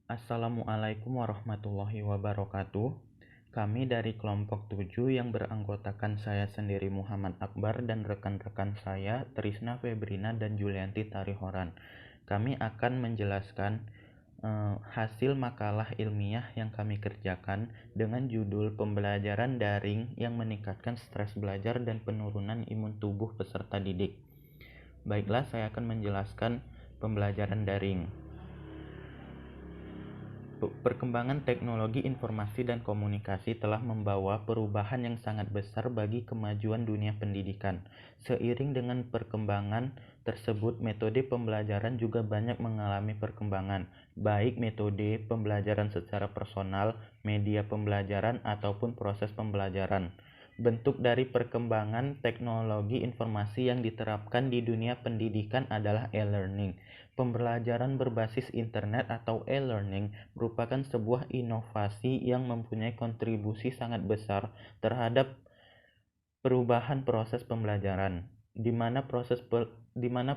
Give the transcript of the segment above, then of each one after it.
Assalamualaikum warahmatullahi wabarakatuh. Kami dari kelompok 7 yang beranggotakan saya sendiri Muhammad Akbar dan rekan-rekan saya Trisna Febrina dan Julianti Tarihoran. Kami akan menjelaskan hasil makalah ilmiah yang kami kerjakan dengan judul Pembelajaran Daring yang Meningkatkan Stres Belajar dan Penurunan Imun Tubuh Peserta Didik. Baiklah, saya akan menjelaskan pembelajaran daring. Perkembangan teknologi informasi dan komunikasi telah membawa perubahan yang sangat besar bagi kemajuan dunia pendidikan. Seiring dengan perkembangan tersebut, metode pembelajaran juga banyak mengalami perkembangan, baik metode pembelajaran secara personal, media pembelajaran, ataupun proses pembelajaran. Bentuk dari perkembangan teknologi informasi yang diterapkan di dunia pendidikan adalah e-learning. Pembelajaran berbasis internet atau e-learning merupakan sebuah inovasi yang mempunyai kontribusi sangat besar terhadap perubahan proses pembelajaran, di mana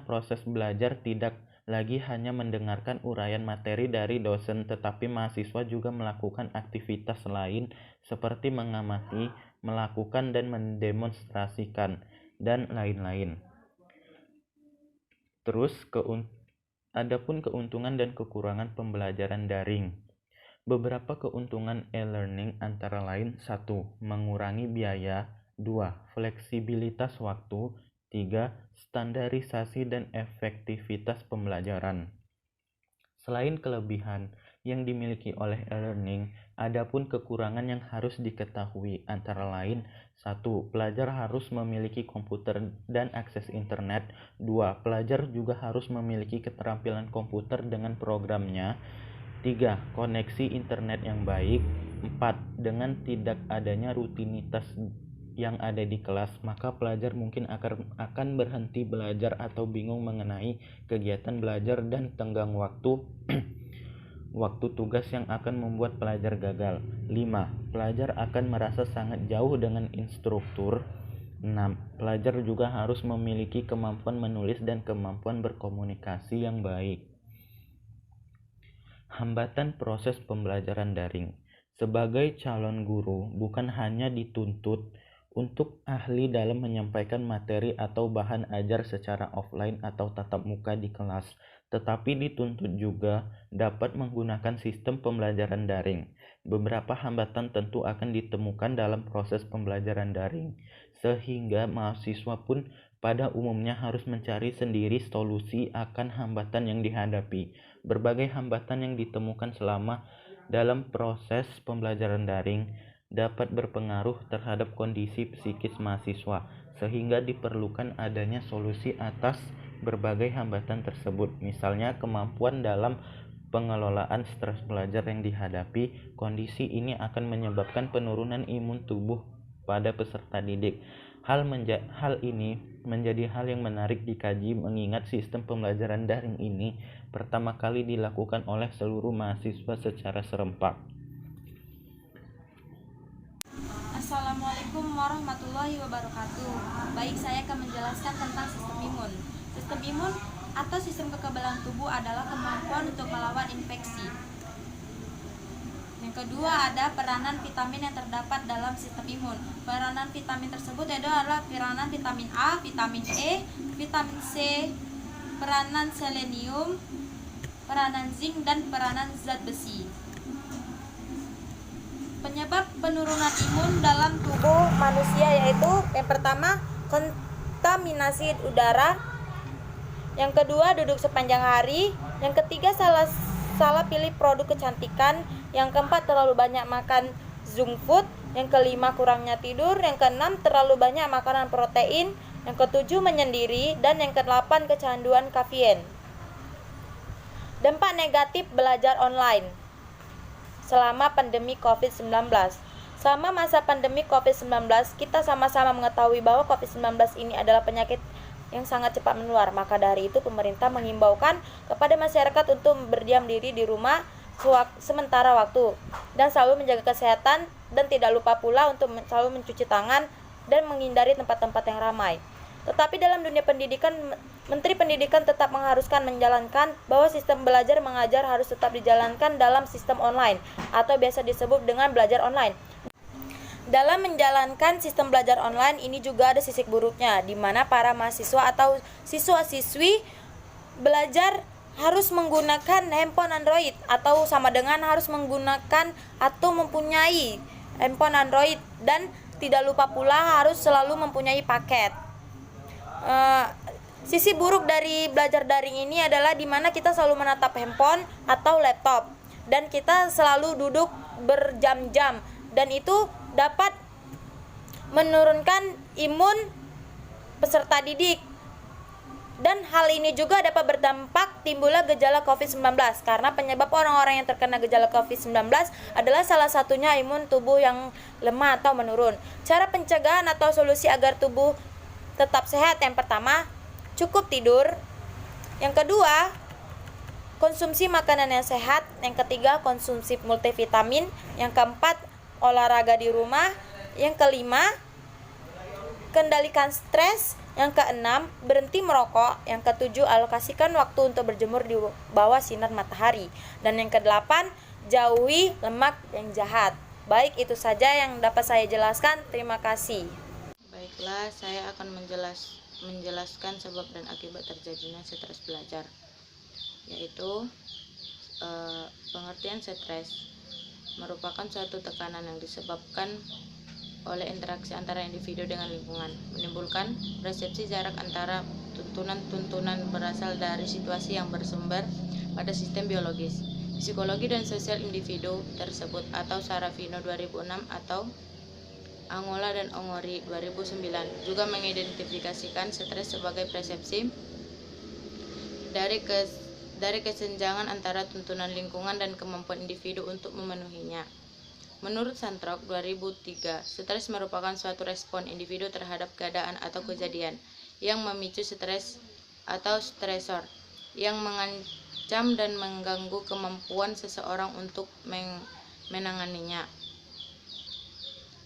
proses belajar tidak lagi hanya mendengarkan uraian materi dari dosen, tetapi mahasiswa juga melakukan aktivitas lain seperti mengamati, melakukan dan mendemonstrasikan, dan lain-lain. Terus, adapun keuntungan dan kekurangan pembelajaran daring. Beberapa keuntungan e-learning antara lain: 1. Mengurangi biaya. 2. Fleksibilitas waktu. 3. Standarisasi dan efektivitas pembelajaran. Selain kelebihan yang dimiliki oleh e-learning, adapun kekurangan yang harus diketahui antara lain: 1. Pelajar harus memiliki komputer dan akses internet. 2. Pelajar juga harus memiliki keterampilan komputer dengan programnya. 3. Koneksi internet yang baik. 4. Dengan tidak adanya rutinitas yang ada di kelas, maka pelajar mungkin akan berhenti belajar atau bingung mengenai kegiatan belajar dan tenggang waktu waktu tugas yang akan membuat pelajar gagal. 5. Pelajar akan merasa sangat jauh dengan instruktur. 6. Pelajar juga harus memiliki kemampuan menulis dan kemampuan berkomunikasi yang baik. Hambatan proses pembelajaran daring. Sebagai calon guru, bukan hanya dituntut untuk ahli dalam menyampaikan materi atau bahan ajar secara offline atau tatap muka di kelas, tetapi dituntut juga dapat menggunakan sistem pembelajaran daring. Beberapa hambatan tentu akan ditemukan dalam proses pembelajaran daring, sehingga mahasiswa pun pada umumnya harus mencari sendiri solusi akan hambatan yang dihadapi. Berbagai hambatan yang ditemukan selama dalam proses pembelajaran daring dapat berpengaruh terhadap kondisi psikis mahasiswa, sehingga diperlukan adanya solusi atas berbagai hambatan tersebut. Misalnya, kemampuan dalam pengelolaan stres belajar yang dihadapi. Kondisi ini akan menyebabkan penurunan imun tubuh pada peserta didik. Hal ini menjadi hal yang menarik dikaji, mengingat sistem pembelajaran daring ini pertama kali dilakukan oleh seluruh mahasiswa secara serempak. Assalamualaikum warahmatullahi wabarakatuh. Baik, saya akan menjelaskan tentang sistem imun. Sistem imun atau sistem kekebalan tubuh adalah kemampuan untuk melawan infeksi. Yang kedua, ada peranan vitamin yang terdapat dalam sistem imun. Peranan vitamin tersebut adalah peranan vitamin A, vitamin E, vitamin C, peranan selenium, peranan zinc, dan peranan zat besi. Penyebab penurunan imun dalam tubuh manusia yaitu yang pertama, kontaminasi udara, yang kedua, duduk sepanjang hari, yang ketiga, salah pilih produk kecantikan, yang keempat, terlalu banyak makan junk food, yang kelima, kurangnya tidur, yang keenam, terlalu banyak makanan protein, yang ketujuh, menyendiri, dan yang kedelapan, kecanduan kafein. Dampak negatif belajar online selama pandemi COVID-19. Selama masa pandemi COVID-19, kita sama-sama mengetahui bahwa COVID-19 ini adalah penyakit yang sangat cepat menular. Maka dari itu pemerintah mengimbaukan kepada masyarakat untuk berdiam diri di rumah sementara waktu dan selalu menjaga kesehatan, dan tidak lupa pula untuk selalu mencuci tangan dan menghindari tempat-tempat yang ramai. Tetapi dalam dunia pendidikan, Menteri Pendidikan tetap mengharuskan menjalankan bahwa sistem belajar mengajar harus tetap dijalankan dalam sistem online atau biasa disebut dengan belajar online. Dalam menjalankan sistem belajar online ini juga ada sisi buruknya, di mana para mahasiswa atau siswa-siswi belajar harus menggunakan handphone Android atau sama dengan harus menggunakan atau mempunyai handphone Android, dan tidak lupa pula harus selalu mempunyai paket. Sisi buruk dari belajar daring ini adalah di mana kita selalu menatap handphone atau laptop dan kita selalu duduk berjam-jam, dan itu dapat menurunkan imun peserta didik. Dan hal ini juga dapat berdampak timbulnya gejala COVID-19 karena penyebab orang-orang yang terkena gejala COVID-19 adalah salah satunya imun tubuh yang lemah atau menurun. Cara pencegahan atau solusi agar tubuh tetap sehat: yang pertama, cukup tidur. Yang kedua, konsumsi makanan yang sehat. Yang ketiga, konsumsi multivitamin. Yang keempat, olahraga di rumah. Yang kelima, kendalikan stres. Yang keenam, berhenti merokok. Yang ketujuh, alokasikan waktu untuk berjemur di bawah sinar matahari. Dan yang kedelapan, jauhi lemak yang jahat. Baik, itu saja yang dapat saya jelaskan. Terima kasih. Baiklah, saya akan menjelaskan sebab dan akibat terjadinya stres belajar, yaitu pengertian stres merupakan suatu tekanan yang disebabkan oleh interaksi antara individu dengan lingkungan, menimbulkan persepsi jarak antara tuntunan berasal dari situasi yang bersumber pada sistem biologis, psikologi dan sosial individu tersebut, atau Sarafino 2006 atau Angola dan Ongori 2009 juga mengidentifikasikan stres sebagai persepsi dari kesenjangan antara tuntunan lingkungan dan kemampuan individu untuk memenuhinya. Menurut Santrok 2003, stres merupakan suatu respon individu terhadap keadaan atau kejadian yang memicu stres atau stresor yang mengancam dan mengganggu kemampuan seseorang untuk menanganinya.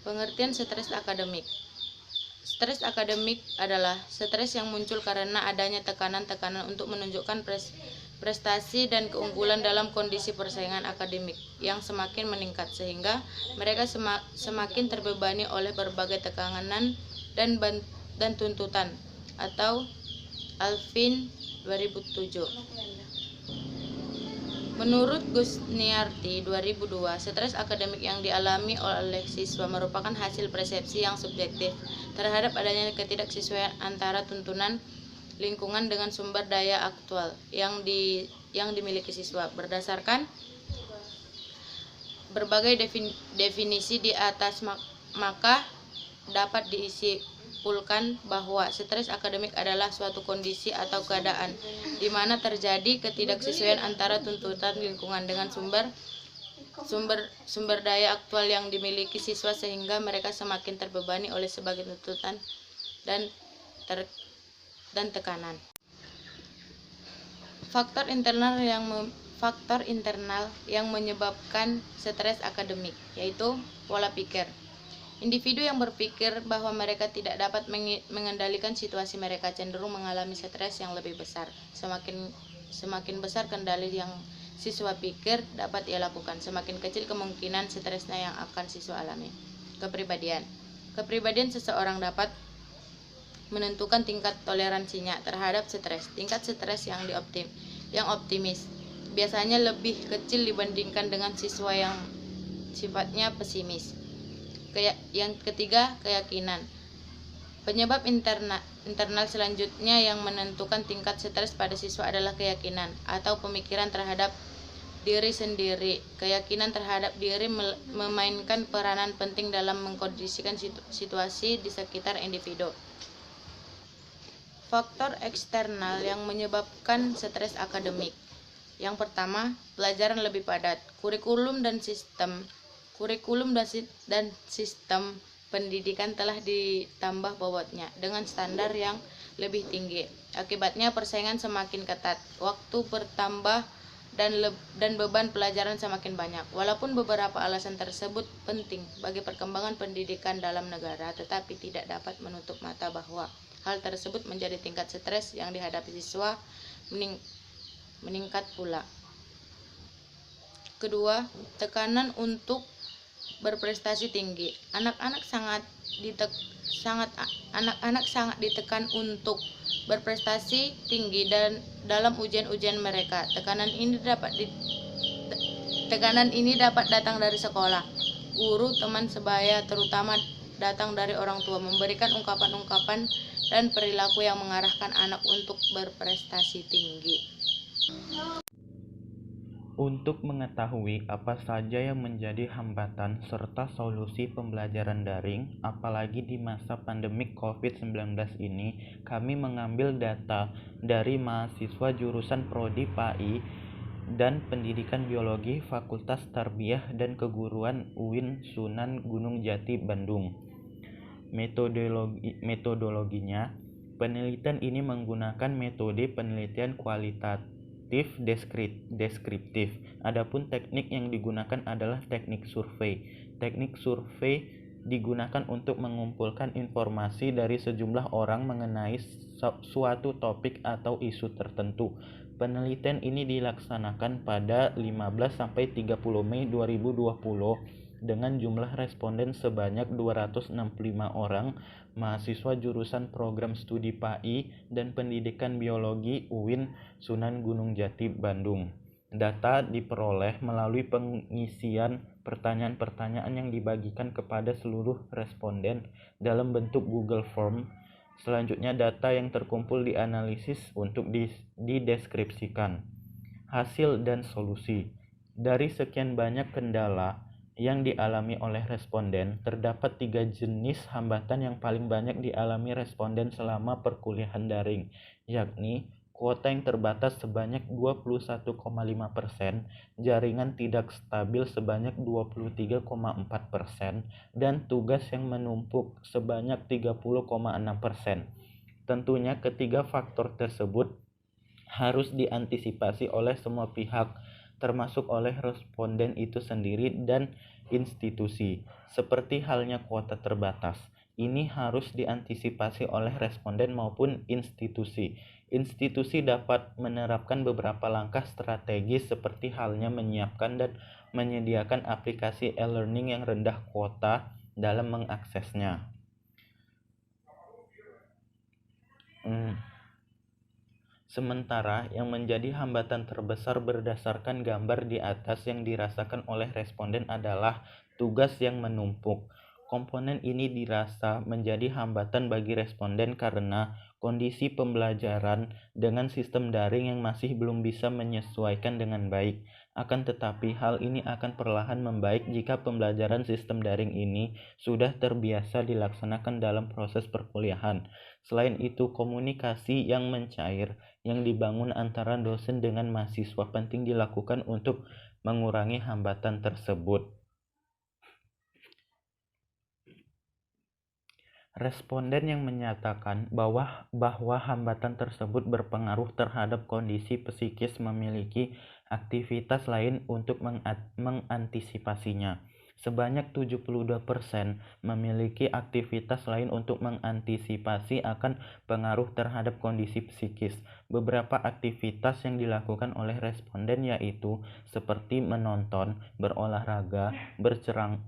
Pengertian stres akademik. Stres akademik adalah stres yang muncul karena adanya tekanan-tekanan untuk menunjukkan prestasi dan keunggulan dalam kondisi persaingan akademik yang semakin meningkat, sehingga mereka semakin terbebani oleh berbagai tekanan dan tuntutan, atau Alvin 2007. Menurut Gusniarti 2002, stres akademik yang dialami oleh siswa merupakan hasil persepsi yang subjektif terhadap adanya ketidaksesuaian antara tuntunan lingkungan dengan sumber daya aktual yang dimiliki siswa. Berdasarkan berbagai definisi di atas, maka dapat disimpulkan bahwa stres akademik adalah suatu kondisi atau keadaan di mana terjadi ketidaksesuaian antara tuntutan lingkungan dengan sumber daya aktual yang dimiliki siswa, sehingga mereka semakin terbebani oleh sebagai tuntutan dan tekanan. Faktor internal yang menyebabkan stres akademik yaitu pola pikir. Individu yang berpikir bahwa mereka tidak dapat mengendalikan situasi mereka cenderung mengalami stres yang lebih besar. Semakin besar kendali yang siswa pikir dapat ia lakukan, semakin kecil kemungkinan stresnya yang akan siswa alami. Kepribadian seseorang dapat menentukan tingkat toleransinya terhadap stres. Tingkat stres yang optimis biasanya lebih kecil dibandingkan dengan siswa yang sifatnya pesimis. Yang ketiga, keyakinan. Penyebab internal selanjutnya yang menentukan tingkat stres pada siswa adalah keyakinan atau pemikiran terhadap diri sendiri. Keyakinan terhadap diri memainkan peranan penting dalam mengkondisikan situasi di sekitar individu. Faktor eksternal yang menyebabkan stres akademik. Yang pertama, pelajaran lebih padat. Kurikulum dan sistem pendidikan telah ditambah bobotnya dengan standar yang lebih tinggi. Akibatnya persaingan semakin ketat, waktu bertambah dan beban pelajaran semakin banyak. Walaupun beberapa alasan tersebut penting bagi perkembangan pendidikan dalam negara, tetapi tidak dapat menutup mata bahwa Hal tersebut menjadi tingkat stres yang dihadapi siswa meningkat pula. Kedua, tekanan untuk berprestasi tinggi. Anak-anak sangat ditekan untuk berprestasi tinggi dan dalam ujian-ujian mereka. Tekanan ini dapat datang dari sekolah, guru, teman sebaya, terutama datang dari orang tua, memberikan ungkapan-ungkapan dan perilaku yang mengarahkan anak untuk berprestasi tinggi. Untuk mengetahui apa saja yang menjadi hambatan serta solusi pembelajaran daring, apalagi di masa pandemik COVID-19 ini, kami mengambil data dari mahasiswa jurusan Prodi PAI dan Pendidikan Biologi Fakultas Tarbiyah dan Keguruan UIN Sunan Gunung Jati, Bandung. Metodologinya, penelitian ini menggunakan metode penelitian kualitatif deskriptif. Adapun teknik yang digunakan adalah teknik survei. Teknik survei digunakan untuk mengumpulkan informasi dari sejumlah orang mengenai suatu topik atau isu tertentu. Penelitian ini dilaksanakan pada 15-30 Mei 2020 dengan jumlah responden sebanyak 265 orang, mahasiswa jurusan program studi PAI dan Pendidikan Biologi UIN Sunan Gunung Jati, Bandung. Data diperoleh melalui pengisian pertanyaan-pertanyaan yang dibagikan kepada seluruh responden dalam bentuk Google Form. Selanjutnya data yang terkumpul dianalisis untuk dideskripsikan. Hasil dan solusi. Dari sekian banyak kendala yang dialami oleh responden, terdapat 3 jenis hambatan yang paling banyak dialami responden selama perkuliahan daring, yakni kuota yang terbatas sebanyak 21,5%, jaringan tidak stabil sebanyak 23,4%, dan tugas yang menumpuk sebanyak 30,6%. Tentunya ketiga faktor tersebut harus diantisipasi oleh semua pihak, termasuk oleh responden itu sendiri dan institusi. Seperti halnya kuota terbatas, ini harus diantisipasi oleh responden maupun institusi. Institusi dapat menerapkan beberapa langkah strategis seperti halnya menyiapkan dan menyediakan aplikasi e-learning yang rendah kuota dalam mengaksesnya. Sementara yang menjadi hambatan terbesar berdasarkan gambar di atas yang dirasakan oleh responden adalah tugas yang menumpuk. Komponen ini dirasa menjadi hambatan bagi responden karena kondisi pembelajaran dengan sistem daring yang masih belum bisa menyesuaikan dengan baik. Akan tetapi hal ini akan perlahan membaik jika pembelajaran sistem daring ini sudah terbiasa dilaksanakan dalam proses perkuliahan. Selain itu, komunikasi yang mencair yang dibangun antara dosen dengan mahasiswa penting dilakukan untuk mengurangi hambatan tersebut. Responden yang menyatakan bahwa hambatan tersebut berpengaruh terhadap kondisi psikis memiliki aktivitas lain untuk mengantisipasinya. Sebanyak 72% memiliki aktivitas lain untuk mengantisipasi akan pengaruh terhadap kondisi psikis. Beberapa aktivitas yang dilakukan oleh responden yaitu seperti menonton, berolahraga,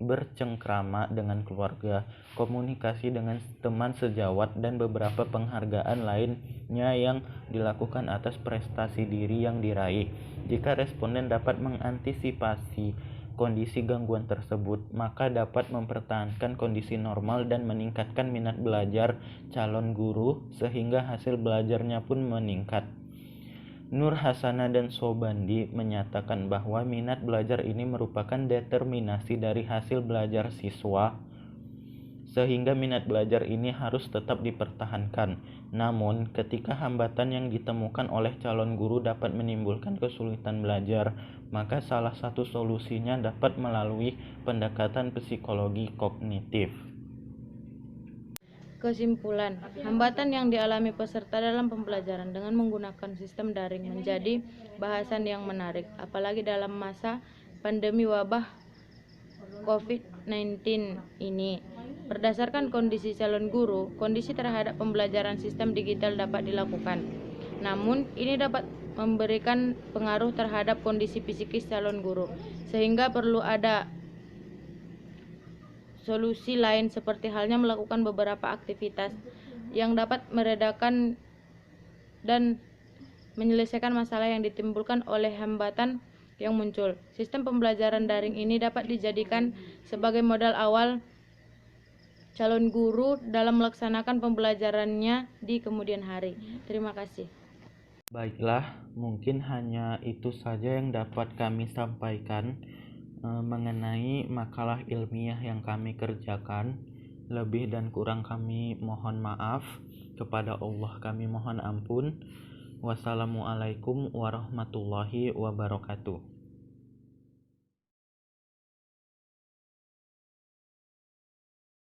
bercengkrama dengan keluarga, komunikasi dengan teman sejawat, dan beberapa penghargaan lainnya yang dilakukan atas prestasi diri yang diraih. Jika responden dapat mengantisipasi kondisi gangguan tersebut, maka dapat mempertahankan kondisi normal dan meningkatkan minat belajar calon guru sehingga hasil belajarnya pun meningkat. Nur Hasana dan Sobandi menyatakan bahwa minat belajar ini merupakan determinasi dari hasil belajar siswa, sehingga minat belajar ini harus tetap dipertahankan. Namun, ketika hambatan yang ditemukan oleh calon guru dapat menimbulkan kesulitan belajar, maka salah satu solusinya dapat melalui pendekatan psikologi kognitif. Kesimpulan, hambatan yang dialami peserta dalam pembelajaran dengan menggunakan sistem daring menjadi bahasan yang menarik, apalagi dalam masa pandemi wabah COVID-19 ini. Berdasarkan kondisi calon guru, kondisi terhadap pembelajaran sistem digital dapat dilakukan. Namun, ini dapat memberikan pengaruh terhadap kondisi psikis calon guru, sehingga perlu ada solusi lain seperti halnya melakukan beberapa aktivitas yang dapat meredakan dan menyelesaikan masalah yang ditimbulkan oleh hambatan yang muncul. Sistem pembelajaran daring ini dapat dijadikan sebagai modal awal calon guru dalam melaksanakan pembelajarannya di kemudian hari. Terima kasih. Baiklah, mungkin hanya itu saja yang dapat kami sampaikan mengenai makalah ilmiah yang kami kerjakan. Lebih dan kurang kami mohon maaf. Kepada Allah kami mohon ampun. Wassalamualaikum warahmatullahi wabarakatuh.